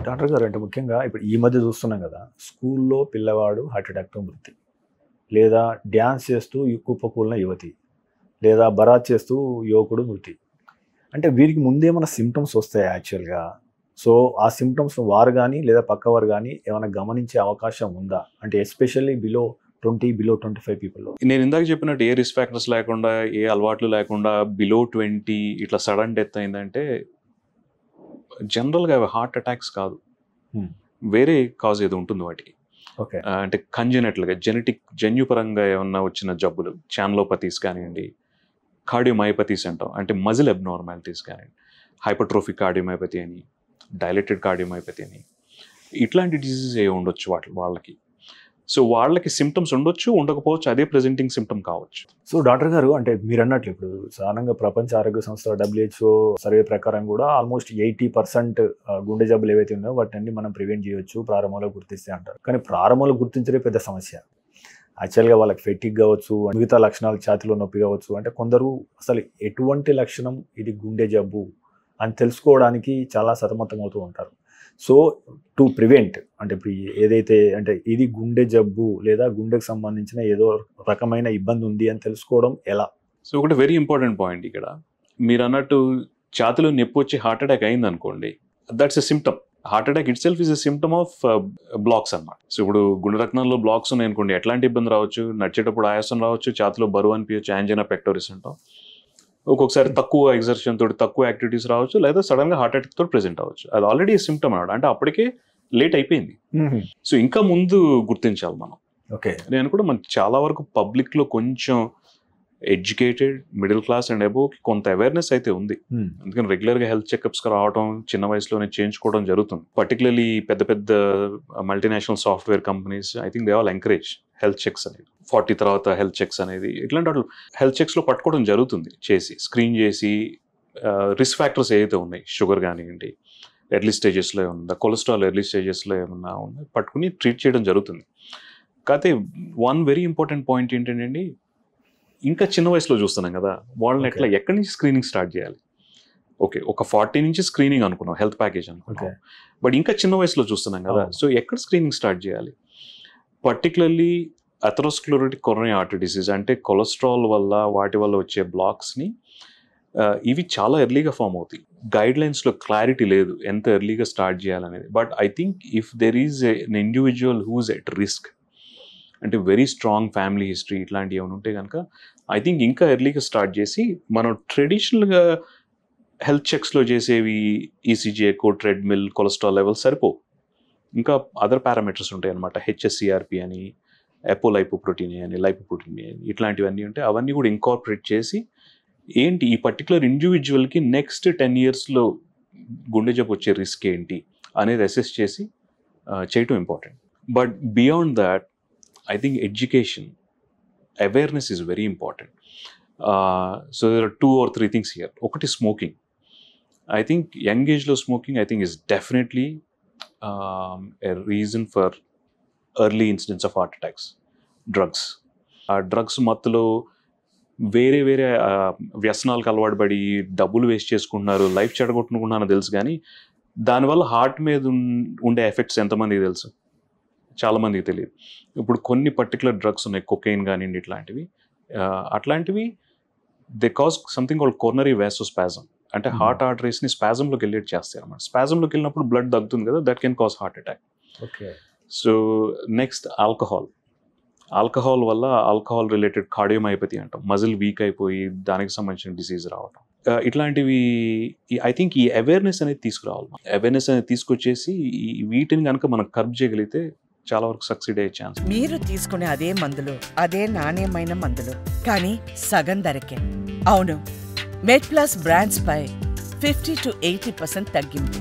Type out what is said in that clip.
Doctor గారు అంటే ముఖ్యంగా ఇప్పుడు ఈ మధ్య చూస్తున్నాం కదా, స్కూల్లో పిల్లవాడు హార్ట్ అటాక్‌తో మృతి. లేదా డ్యాన్స్ చేస్తూ కుప్పకూలిన యువతి. లేదా బరాత్ చేస్తూ యువకుడు మృతి. అంటే వీరికి ముందేమన్నా సింప్టమ్స్ వస్తాయా యాక్చువల్‌గా? సో, ఆ సింప్టమ్స్‌ని వారు గాని లేదా పక్కవారు గాని ఏమైనా గమనించే అవకాశం ఉందా? అంటే ఎస్పెషల్లీ బిలో 20, బిలో 25 పీపుల్‌లో. నేను ఇందాక చెప్పినట్టు ఏ రిస్క్ ఫ్యాక్టర్స్ లేకుండా, ఏ అలవాట్లు లేకుండా బిలో 20 ఇట్లా సడన్ డెత్ అయిందంటే జనరల్‌గా అవి హార్ట్ అటాక్స్ కాదు. హ్మ్. వేరే కాజ్ ఏదో ఉంటుంది వాటికి. ఓకే. అంటే కంజెనిటల్‌గా జన్యుపరంగా ఏమన్నా వచ్చిన జబ్బులు, చానలోపతీస్ కానివ్వండి, కార్డియోమయోపతీస్ అంటాం. అంటే మజిల్ అబ్నార్మాలిటీస్ కానివ్వండి, హైపర్ట్రోఫిక్ కార్డియోమయోపతి అని, డైలేటెడ్ కార్డియోమయోపతి అని, ఇట్లాంటి డిసీజెస్ ఏ ఉండొచ్చు వాళ్ళకి. సో వాళ్ళకి సింప్టమ్స్ ఉండొచ్చు, ఉండకపోవచ్చు. అదే ప్రెజెంటింగ్ సింప్టమ్ కావచ్చు. సో, డాక్టర్ గారు అంటే మీరన్నట్లు ఇప్పుడు సాధారణంగా ప్రపంచ ఆరోగ్య సంస్థ WHO సర్వే ప్రకారం కూడా ఆల్మోస్ట్ 80% గుండె జబ్బులు ఏవైతే ఉన్నాయో వాటిని మనం ప్రివెంట్ చేయొచ్చు ప్రారంభంలో గుర్తిస్తే అంటారు. కానీ ప్రారంభంలో గుర్తించడే పెద్ద సమస్య. యాక్చువల్‌గా వాళ్ళకి ఫెటిగ్ కావచ్చు, మిగతా లక్షణాలు ఛాతీలో నొప్పి కావచ్చు. అంటే కొందరు అసలు ఎటువంటి లక్షణం ఇది గుండె జబ్బు అని తెలుసుకోవడానికి చాలా సతమతమవుతూ ఉంటారు. సో, టు ప్రివెంట్ అంటే ఇప్పుడు ఏదైతే అంటే ఇది గుండె జబ్బు లేదా గుండెకు సంబంధించిన ఏదో రకమైన ఇబ్బంది ఉంది అని తెలుసుకోవడం ఎలా? సో ఒకటి వెరీ ఇంపార్టెంట్ పాయింట్ ఇక్కడ. మీరు అన్నట్టు ఛాతీలో నొప్పి వచ్చి హార్ట్ అటాక్ అయింది అనుకోండి, that's a symptom. Heart attack it self is a symptom of blacks అన్నమాట. సో ఇప్పుడు గుండె రక్తంలో బ్లాక్స్ ఉన్నాయి అనుకోండి, ఎట్లాంటి ఇబ్బంది రావచ్చు, నడిచేటప్పుడు ఆయాసం రావచ్చు, ఛాతీలో బరువు అనిపించవచ్చు, యాంజినా పెక్టోరిస్ అంటాం. ఒక్కొక్కసారి తక్కువ ఎగ్జర్షన్ తోటి తక్కువ యాక్టివిటీస్ రావచ్చు, లేదా సడన్ గా హార్ట్ అటాక్ తోటి ప్రెజెంట్ అవ్వచ్చు. అది ఆల్రెడీ సిమ్టమ్ అన్నమాట. అంటే అప్పటికే లేట్ అయిపోయింది. సో ఇంకా ముందు గుర్తించాలి మనం. ఓకే. నేను కూడా మనకి చాలా వరకు పబ్లిక్ లో కొంచెం educated middle class and above కొంత అవేర్నెస్ అయితే ఉంది. అందుకని రెగ్యులర్ గా హెల్త్ చెకప్స్ రావడం, చిన్న వయసులోనే చేయించుకోవడం జరుగుతుంది. పర్టికులర్లీ పెద్ద పెద్ద multinational software companies I think they all encourage health checks అనేది. 40 తర్వాత హెల్త్ చెక్స్ అనేది ఇట్లాంటి వాటి హెల్త్ చెక్స్ లో పట్టుకోవడం జరుగుతుంది. చేసి స్క్రీన్ చేసి రిస్క్ ఫ్యాక్టర్స్ ఏదైతే ఉన్నాయి, షుగర్ కానివ్వండి, ఎర్లీ స్టేజెస్లో ఏమన్నా, కొలెస్ట్రాల్ ఎర్లీ స్టేజెస్లో ఏమన్నా ఉన్నాయి, పట్టుకుని ట్రీట్ చేయడం జరుగుతుంది. కాకపోతే వన్ వెరీ ఇంపార్టెంట్ పాయింట్ ఏంటంటే, ఇంకా చిన్న వయసులో చూస్తున్నాం కదా, వాళ్ళని ఎక్కడి నుంచి స్క్రీనింగ్ స్టార్ట్ చేయాలి? ఓకే, ఒక 40 నుంచి స్క్రీనింగ్ అనుకున్నాం, హెల్త్ ప్యాకేజ్ అనుకున్నాం. బట్ ఇంకా చిన్న వయసులో చూస్తున్నాం కదా, సో ఎక్కడ స్క్రీనింగ్ స్టార్ట్ చేయాలి? Particularly atherosclerotic coronary artery disease అంటే కొలెస్ట్రాల్ వల్ల వాటి వల్ల వచ్చే బ్లాక్స్ని ఇవి చాలా ఎర్లీగా ఫామ్ అవుతాయి. గైడ్ లైన్స్లో క్లారిటీ లేదు ఎంత ఎర్లీగా స్టార్ట్ చేయాలనేది. But I think if there is an individual who's at risk, అంటే వెరీ స్ట్రాంగ్ ఫ్యామిలీ హిస్టరీ ఇట్లాంటివి ఏమైనా ఉంటే కనుక ఐ థింక్ ఇంకా ఎర్లీగా స్టార్ట్ చేసి మనం ట్రెడిషనల్గా హెల్త్ చెక్స్లో చేసేవి ECG echo, treadmill, cholesterol level సరిపోవు. ఇంకా అదర్ పారామీటర్స్ ఉంటాయి అనమాట. హెచ్ఎస్సిఆర్పి అని, ఎపోలైపోప్రోటీన్ అని, లైపోప్రోటీన్ అని, ఇట్లాంటివన్నీ ఉంటాయి. అవన్నీ కూడా ఇంకార్పొరేట్ చేసి ఏంటి ఈ పర్టికులర్ ఇండివిజువల్కి నెక్స్ట్ 10 yearsలో గుండె జబ్బు వచ్చే రిస్క్ ఏంటి అనేది అసెస్ చేసి చేయటం important. But beyond that I think education, awareness is very important. So there are 2 or 3 things here. ఒకటి స్మోకింగ్. ఐ థింక్ యంగ్ ఏజ్లో smoking I think is definitely a reason for early incidence of heart attacks. Drugs మత్తులో వేరే వేరే వ్యసనాలకు అలవాటు పడి డబ్బులు waste చేసుకుంటున్నారు, లైఫ్ చెడగొట్టుకుంటున్నారో తెలుసు, కానీ దానివల్ల హార్ట్ మీద ఉండే ఎఫెక్ట్స్ ఎంతమందికి తెలుసు? చాలామందికి తెలియదు. ఇప్పుడు కొన్ని పర్టికులర్ డ్రగ్స్ ఉన్నాయి, కొకైన్ కానివ్వండి, అట్లాంటివి దే కాజ్ సంథింగ్ కాల్డ్ కోరనరీ వాసోస్పాజమ్. అంటే హార్ట్ ఆర్టరీస్ని స్పాజంలోకి వెళ్ళేట్ చేస్తాయి అన్నమాట. స్పాజంలోకి వెళ్ళినప్పుడు బ్లడ్ తగ్గుతుంది కదా, that can cause heart attack. Okay. So next alcohol వల్ల ఆల్కహాల్ రిలేటెడ్ కార్డియోమయోపతి అంటాం, మజిల్ వీక్ అయిపోయి దానికి సంబంధించిన డిసీజ్ రావటం. ఇట్లాంటివి ఐ థింక్ ఈ అవేర్నెస్ అనేది తీసుకురావాలి. అవేర్నెస్ అనేది తీసుకొచ్చేసి వీటిని కనుక మనం కర్బ్ చేయగలిగితే చాలా వరకు సక్సీడ్ అయ్యే ఛాన్స్. మీరు తీసుకునే అదే మందులు, అదే నాణ్యమైన మందులు, కానీ సగం ధరకే. అవును, మెడ్ ప్లస్ బ్రాండ్స్ పై 50 to 80% తగ్గింపు.